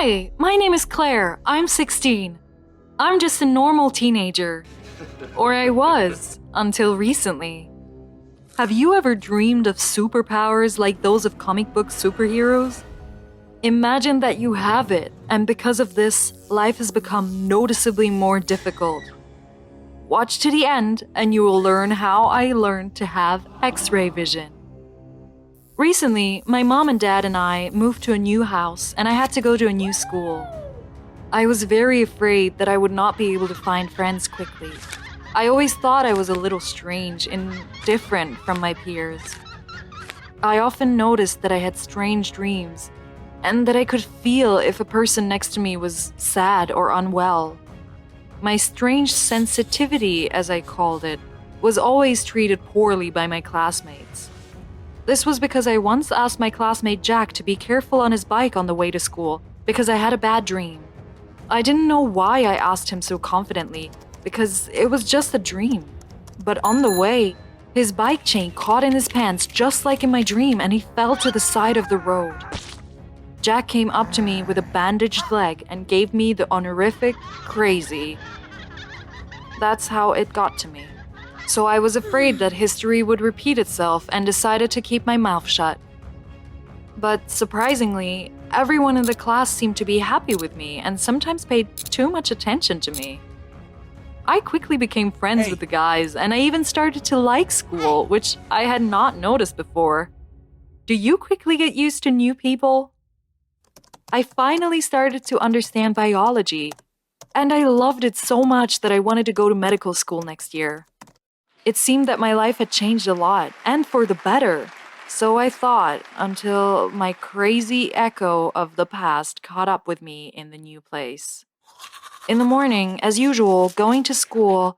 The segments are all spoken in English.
Hi, my name is Claire. I'm 16. I'm just a normal teenager. Or I was, until recently. Have you ever dreamed of superpowers like those of comic book superheroes? Imagine that you have it, and because of this, life has become noticeably more difficult. Watch to the end, and you will learn how I learned to have X-ray vision. Recently, my mom and dad and I moved to a new house, and I had to go to a new school. I was very afraid that I would not be able to find friends quickly. I always thought I was a little strange and different from my peers. I often noticed that I had strange dreams, and that I could feel if a person next to me was sad or unwell. My strange sensitivity, as I called it, was always treated poorly by my classmates. This was because I once asked my classmate Jack to be careful on his bike on the way to school because I had a bad dream. I didn't know why I asked him so confidently, because it was just a dream. But on the way, his bike chain caught in his pants just like in my dream and he fell to the side of the road. Jack came up to me with a bandaged leg and gave me the honorific crazy. That's how it got to me. So I was afraid that history would repeat itself and decided to keep my mouth shut. But surprisingly, everyone in the class seemed to be happy with me and sometimes paid too much attention to me. I quickly became friends with the guys, and I even started to like school, which I had not noticed before. Do you quickly get used to new people? I finally started to understand biology, and I loved it so much that I wanted to go to medical school next year. It seemed that my life had changed a lot, and for the better. So I thought, until my crazy echo of the past caught up with me in the new place. In the morning, as usual, going to school,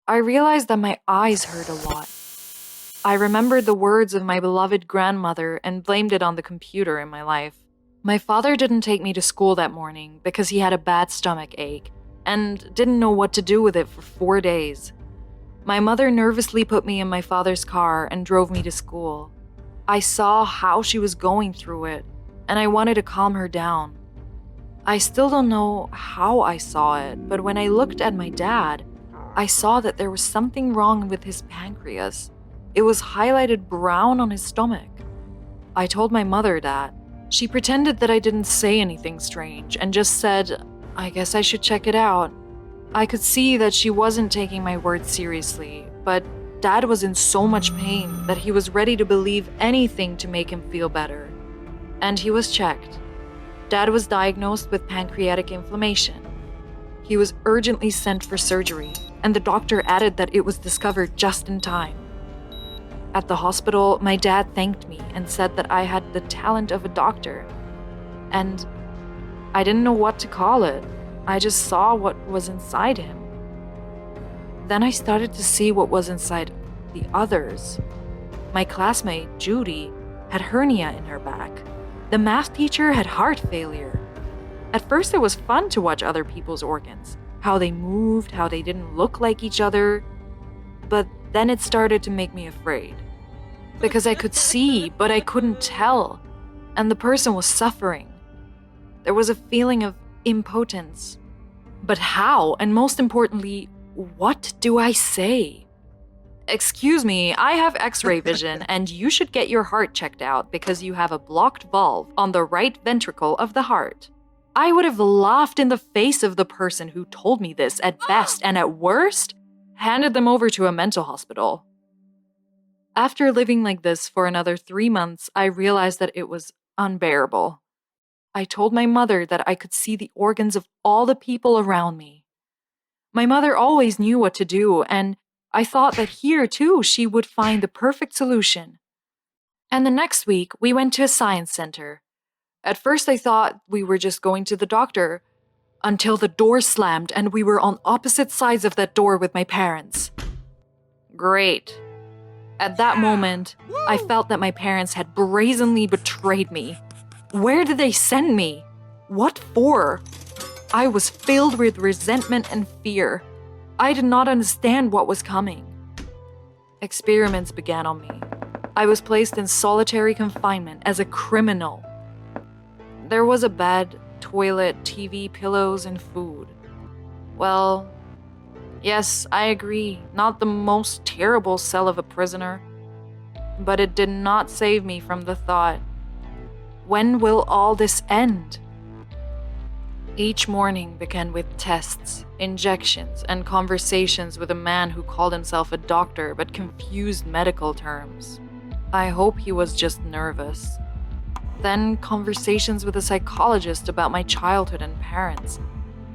I realized that my eyes hurt a lot. I remembered the words of my beloved grandmother and blamed it on the computer in my life. My father didn't take me to school that morning because he had a bad stomach ache and didn't know what to do with it for 4 days. My mother nervously put me in my father's car and drove me to school. I saw how she was going through it, and I wanted to calm her down. I still don't know how I saw it, but when I looked at my dad, I saw that there was something wrong with his pancreas. It was highlighted brown on his stomach. I told my mother that. She pretended that I didn't say anything strange and just said, I guess I should check it out. I could see that she wasn't taking my words seriously, but Dad was in so much pain that he was ready to believe anything to make him feel better. And he was checked. Dad was diagnosed with pancreatic inflammation. He was urgently sent for surgery, and the doctor added that it was discovered just in time. At the hospital, my dad thanked me and said that I had the talent of a doctor. And I didn't know what to call it. I just saw what was inside him. Then I started to see what was inside the others. My classmate, Judy, had hernia in her back. The math teacher had heart failure. At first it was fun to watch other people's organs, how they moved, how they didn't look like each other. But then it started to make me afraid. Because I could see, but I couldn't tell. And the person was suffering. There was a feeling of impotence. But how? And most importantly, what do I say? Excuse me, I have X-ray vision and you should get your heart checked out because you have a blocked valve on the right ventricle of the heart. I would have laughed in the face of the person who told me this at best and at worst, handed them over to a mental hospital. After living like this for another 3 months, I realized that it was unbearable. I told my mother that I could see the organs of all the people around me. My mother always knew what to do, and I thought that here too she would find the perfect solution. And the next week, we went to a science center. At first I thought we were just going to the doctor, until the door slammed and we were on opposite sides of that door with my parents. Great. At that moment, I felt that my parents had brazenly betrayed me. Where did they send me? What for? I was filled with resentment and fear. I did not understand what was coming. Experiments began on me. I was placed in solitary confinement as a criminal. There was a bed, toilet, TV, pillows, and food. Well, yes, I agree, not the most terrible cell of a prisoner. But it did not save me from the thought, when will all this end? Each morning began with tests, injections, and conversations with a man who called himself a doctor but confused medical terms. I hope he was just nervous. Then conversations with a psychologist about my childhood and parents.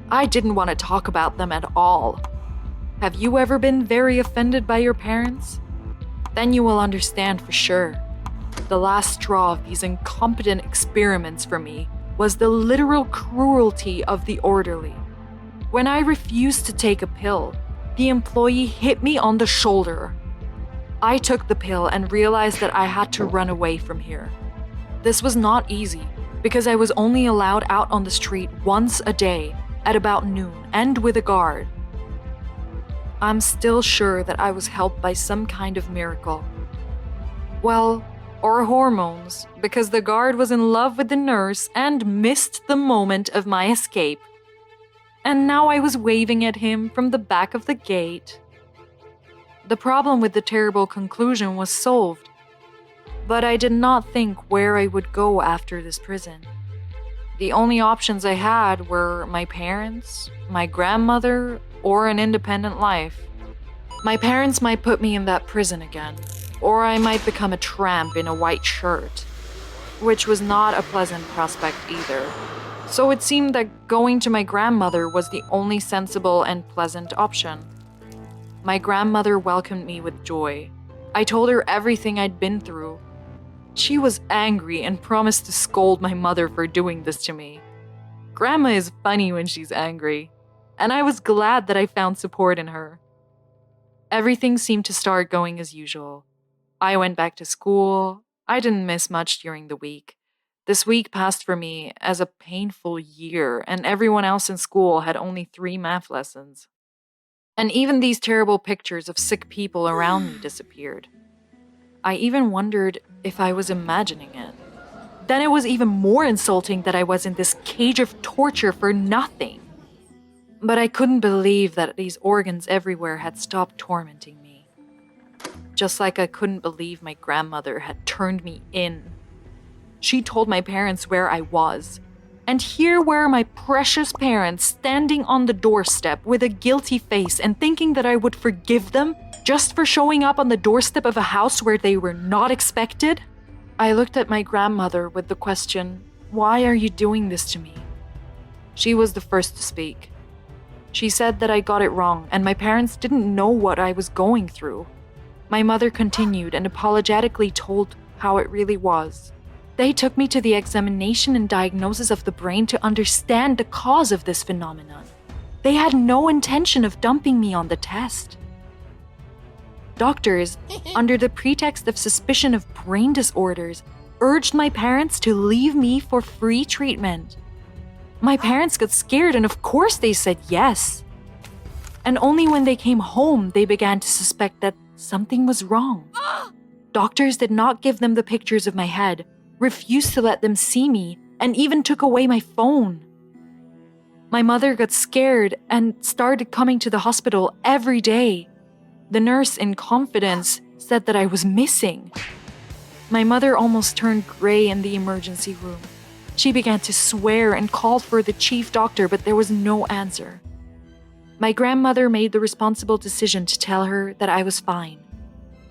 I didn't want to talk about them at all. Have you ever been very offended by your parents? Then you will understand for sure. The last straw of these incompetent experiments for me was the literal cruelty of the orderly. When I refused to take a pill, the employee hit me on the shoulder. I took the pill and realized that I had to run away from here. This was not easy because I was only allowed out on the street once a day at about noon and with a guard. I'm still sure that I was helped by some kind of miracle. Well, or hormones, because the guard was in love with the nurse and missed the moment of my escape. And now I was waving at him from the back of the gate. The problem with the terrible conclusion was solved, but I did not think where I would go after this prison. The only options I had were my parents, my grandmother, or an independent life. My parents might put me in that prison again, or I might become a tramp in a white shirt, which was not a pleasant prospect either. So it seemed that going to my grandmother was the only sensible and pleasant option. My grandmother welcomed me with joy. I told her everything I'd been through. She was angry and promised to scold my mother for doing this to me. Grandma is funny when she's angry, and I was glad that I found support in her. Everything seemed to start going as usual. I went back to school. I didn't miss much during the week. This week passed for me as a painful year, and everyone else in school had only 3 math lessons. And even these terrible pictures of sick people around me disappeared. I even wondered if I was imagining it. Then it was even more insulting that I was in this cage of torture for nothing. But I couldn't believe that these organs everywhere had stopped tormenting me. Just like I couldn't believe my grandmother had turned me in. She told my parents where I was. And here were my precious parents standing on the doorstep with a guilty face and thinking that I would forgive them just for showing up on the doorstep of a house where they were not expected. I looked at my grandmother with the question, "Why are you doing this to me?" She was the first to speak. She said that I got it wrong and my parents didn't know what I was going through. My mother continued and apologetically told how it really was. They took me to the examination and diagnosis of the brain to understand the cause of this phenomenon. They had no intention of dumping me on the test. Doctors, under the pretext of suspicion of brain disorders, urged my parents to leave me for free treatment. My parents got scared and of course they said yes. And only when they came home they began to suspect that something was wrong. Doctors did not give them the pictures of my head, refused to let them see me, and even took away my phone. My mother got scared and started coming to the hospital every day. The nurse, in confidence, said that I was missing. My mother almost turned gray in the emergency room. She began to swear and called for the chief doctor, but there was no answer. My grandmother made the responsible decision to tell her that I was fine.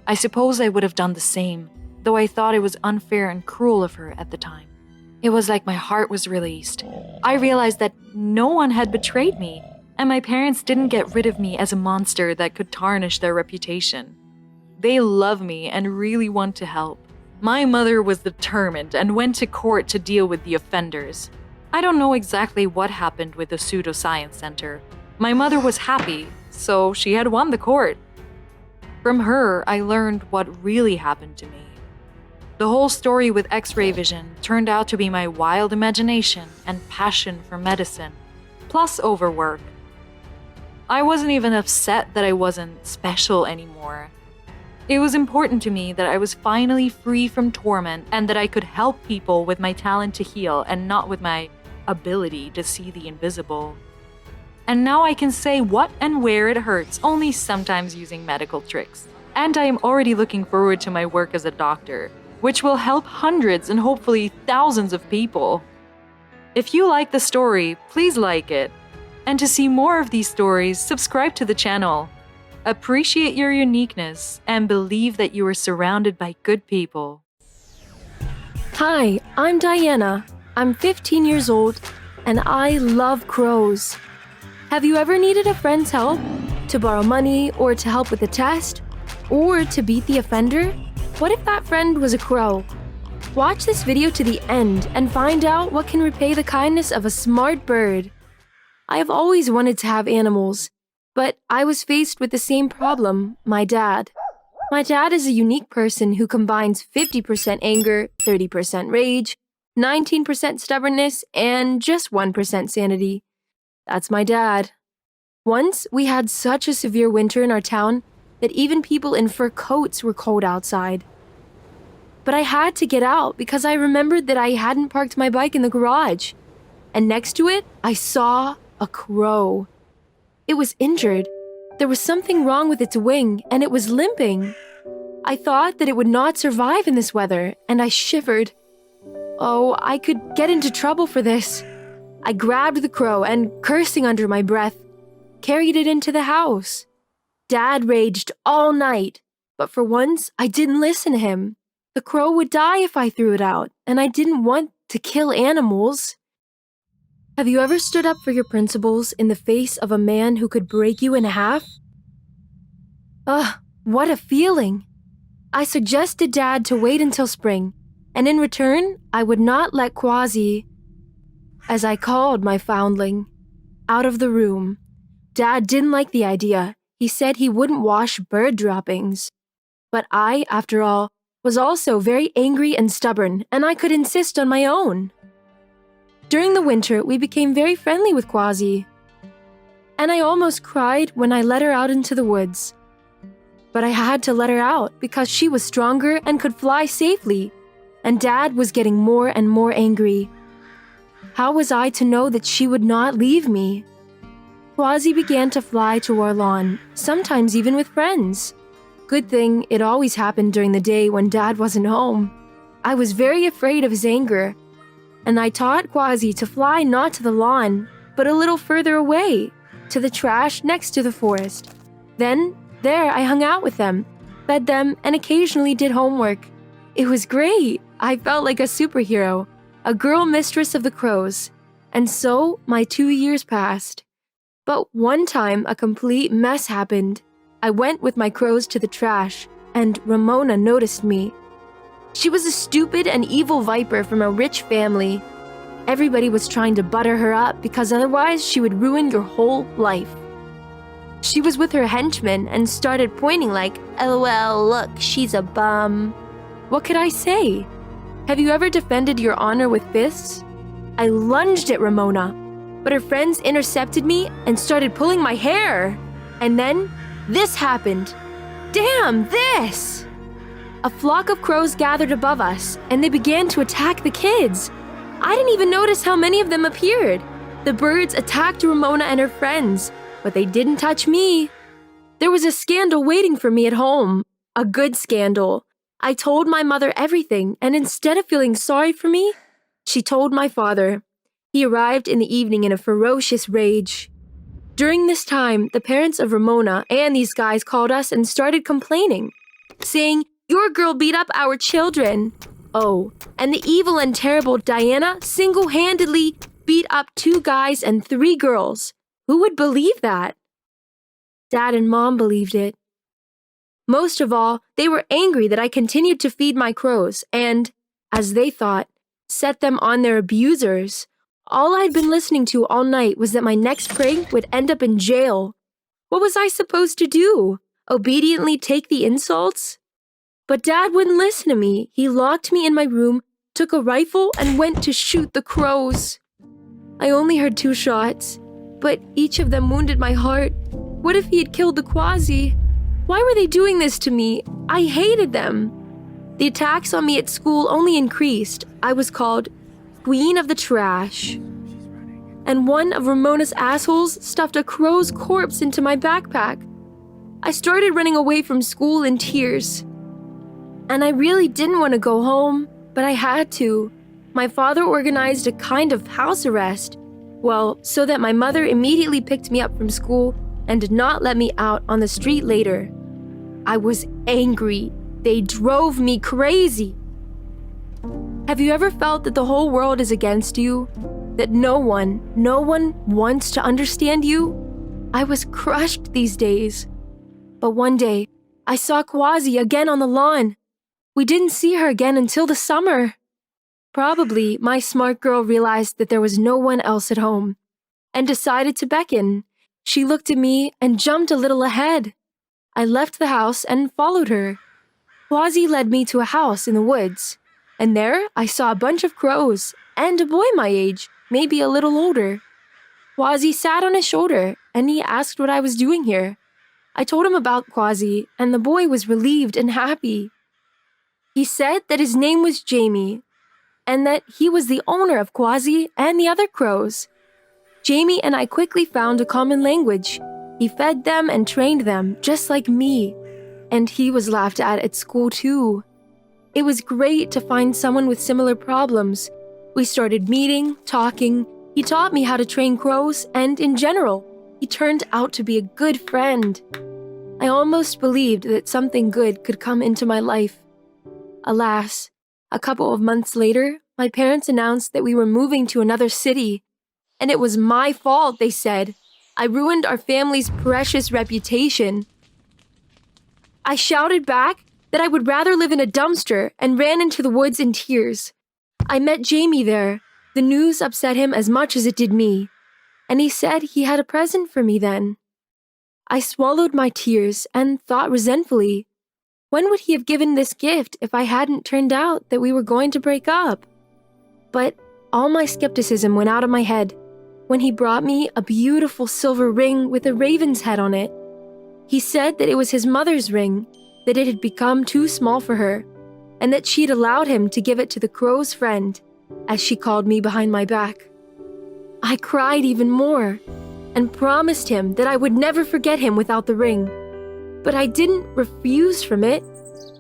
I suppose I would have done the same, though I thought it was unfair and cruel of her at the time. It was like my heart was released. I realized that no one had betrayed me, and my parents didn't get rid of me as a monster that could tarnish their reputation. They love me and really want to help. My mother was determined and went to court to deal with the offenders. I don't know exactly what happened with the pseudoscience center. My mother was happy, so she had won the court. From her, I learned what really happened to me. The whole story with X-ray vision turned out to be my wild imagination and passion for medicine, plus overwork. I wasn't even upset that I wasn't special anymore. It was important to me that I was finally free from torment and that I could help people with my talent to heal and not with my ability to see the invisible. And now I can say what and where it hurts, only sometimes using medical tricks. And I am already looking forward to my work as a doctor, which will help hundreds and hopefully thousands of people. If you like the story, please like it. And to see more of these stories, subscribe to the channel. Appreciate your uniqueness and believe that you are surrounded by good people. Hi, I'm Diana. I'm 15 years old, and I love crows. Have you ever needed a friend's help? To borrow money, or to help with a test? Or to beat the offender? What if that friend was a crow? Watch this video to the end and find out what can repay the kindness of a smart bird. I have always wanted to have animals, but I was faced with the same problem, my dad. My dad is a unique person who combines 50% anger, 30% rage, 19% stubbornness, and just 1% sanity. That's my dad. Once, we had such a severe winter in our town that even people in fur coats were cold outside. But I had to get out because I remembered that I hadn't parked my bike in the garage. And next to it, I saw a crow. It was injured. There was something wrong with its wing, and it was limping. I thought that it would not survive in this weather, and I shivered. Oh, I could get into trouble for this. I grabbed the crow and, cursing under my breath, carried it into the house. Dad raged all night, but for once, I didn't listen to him. The crow would die if I threw it out, and I didn't want to kill animals. Have you ever stood up for your principles in the face of a man who could break you in half? Ugh, what a feeling. I suggested Dad to wait until spring, and in return, I would not let Quasi, as I called my foundling, out of the room. Dad didn't like the idea. He said he wouldn't wash bird droppings. But I, after all, was also very angry and stubborn, and I could insist on my own. During the winter, we became very friendly with Quasi, and I almost cried when I let her out into the woods. But I had to let her out because she was stronger and could fly safely, and Dad was getting more and more angry. How was I to know that she would not leave me? Quasi began to fly to our lawn, sometimes even with friends. Good thing it always happened during the day when Dad wasn't home. I was very afraid of his anger, and I taught Quasi to fly not to the lawn, but a little further away, to the trash next to the forest. Then, there I hung out with them, fed them, and occasionally did homework. It was great. I felt like a superhero, a girl mistress of the crows. And so, my 2 years passed. But one time, a complete mess happened. I went with my crows to the trash, and Ramona noticed me. She was a stupid and evil viper from a rich family. Everybody was trying to butter her up because otherwise she would ruin your whole life. She was with her henchmen and started pointing like, "LOL, look, she's a bum." What could I say? Have you ever defended your honor with fists? I lunged at Ramona, but her friends intercepted me and started pulling my hair. And then, this happened. Damn, this! A flock of crows gathered above us, and they began to attack the kids. I didn't even notice how many of them appeared. The birds attacked Ramona and her friends, but they didn't touch me. There was a scandal waiting for me at home. A good scandal. I told my mother everything, and instead of feeling sorry for me, she told my father. He arrived in the evening in a ferocious rage. During this time, the parents of Ramona and these guys called us and started complaining, saying, "Your girl beat up our children." Oh, and the evil and terrible Diana single-handedly beat up 2 guys and 3 girls. Who would believe that? Dad and Mom believed it. Most of all, they were angry that I continued to feed my crows and, as they thought, set them on their abusers. All I'd been listening to all night was that my next prank would end up in jail. What was I supposed to do? Obediently take the insults? But Dad wouldn't listen to me. He locked me in my room, took a rifle, and went to shoot the crows. I only heard 2 shots, but each of them wounded my heart. What if he had killed the Quasi? Why were they doing this to me? I hated them. The attacks on me at school only increased. I was called Queen of the Trash. and one of Ramona's assholes stuffed a crow's corpse into my backpack. I started running away from school in tears. And I really didn't want to go home, but I had to. My father organized a kind of house arrest. Well, so that my mother immediately picked me up from school and did not let me out on the street later. I was angry. They drove me crazy. Have you ever felt that the whole world is against you? That no one wants to understand you? I was crushed these days. But one day, I saw Quasi again on the lawn. We didn't see her again until the summer. Probably my smart girl realized that there was no one else at home and decided to beckon. She looked at me and jumped a little ahead. I left the house and followed her. Quasi led me to a house in the woods, and there I saw a bunch of crows and a boy my age, maybe a little older. Quasi sat on his shoulder and he asked what I was doing here. I told him about Quasi, and the boy was relieved and happy. He said that his name was Jamie, and that he was the owner of Quasi and the other crows. Jamie and I quickly found a common language. He fed them and trained them, just like me. And he was laughed at school too. It was great to find someone with similar problems. We started meeting, talking. He taught me how to train crows, and in general, he turned out to be a good friend. I almost believed that something good could come into my life. Alas, a couple of months later, my parents announced that we were moving to another city. And it was my fault, they said. I ruined our family's precious reputation. I shouted back that I would rather live in a dumpster and ran into the woods in tears. I met Jamie there. The news upset him as much as it did me. And he said he had a present for me then. I swallowed my tears and thought resentfully, when would he have given this gift if I hadn't turned out that we were going to break up? But all my skepticism went out of my head when he brought me a beautiful silver ring with a raven's head on it. He said that it was his mother's ring, that it had become too small for her, and that she'd allowed him to give it to the crow's friend, as she called me behind my back. I cried even more and promised him that I would never forget him without the ring. But I didn't refuse from it.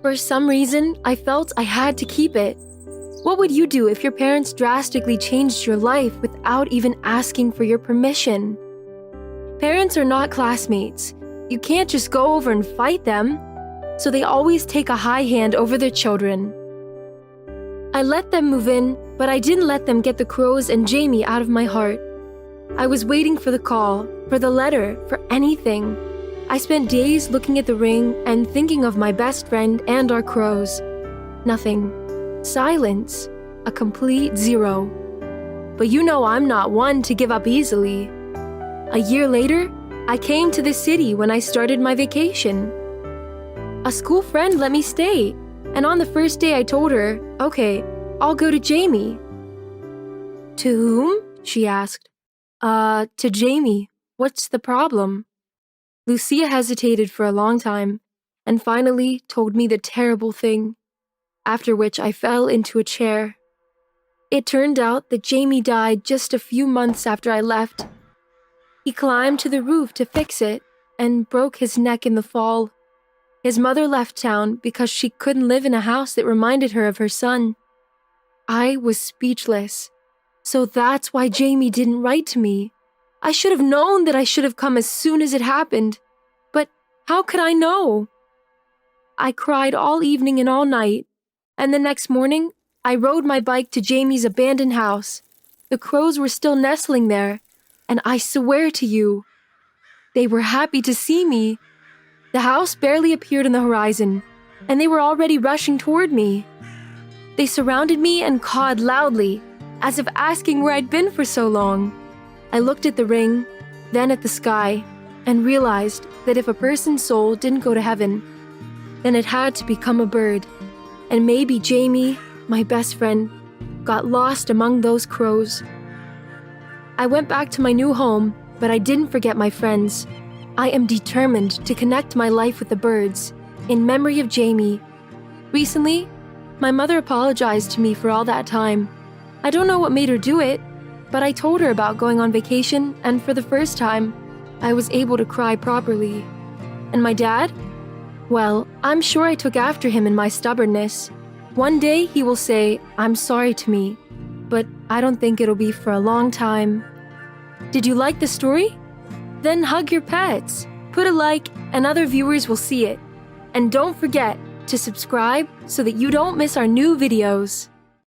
For some reason, I felt I had to keep it. What would you do if your parents drastically changed your life without even asking for your permission? Parents are not classmates. You can't just go over and fight them. So they always take a high hand over their children. I let them move in, but I didn't let them get the crows and Jamie out of my heart. I was waiting for the call, for the letter, for anything. I spent days looking at the ring and thinking of my best friend and our crows. Nothing. Silence. A complete zero. But you know I'm not one to give up easily. A year later, I came to the city when I started my vacation. A school friend let me stay, and on the first day I told her, okay, I'll go to Jamie. To whom? She asked. To Jamie. What's the problem? Lucia hesitated for a long time, and finally told me the terrible thing, after which I fell into a chair. It turned out that Jamie died just a few months after I left. He climbed to the roof to fix it, and broke his neck in the fall. His mother left town because she couldn't live in a house that reminded her of her son. I was speechless. So that's why Jamie didn't write to me. I should have known that I should have come as soon as it happened. But how could I know? I cried all evening and all night, and the next morning, I rode my bike to Jamie's abandoned house. The crows were still nestling there, and I swear to you, they were happy to see me. The house barely appeared on the horizon, and they were already rushing toward me. They surrounded me and cawed loudly, as if asking where I'd been for so long. I looked at the ring, then at the sky, and realized that if a person's soul didn't go to heaven, then it had to become a bird. And maybe Jamie, my best friend, got lost among those crows. I went back to my new home, but I didn't forget my friends. I am determined to connect my life with the birds, in memory of Jamie. Recently, my mother apologized to me for all that time. I don't know what made her do it. But I told her about going on vacation, and for the first time, I was able to cry properly. And my dad? Well, I'm sure I took after him in my stubbornness. One day he will say, "I'm sorry" to me, but I don't think it'll be for a long time. Did you like the story? Then hug your pets. Put a like and other viewers will see it. And don't forget to subscribe so that you don't miss our new videos.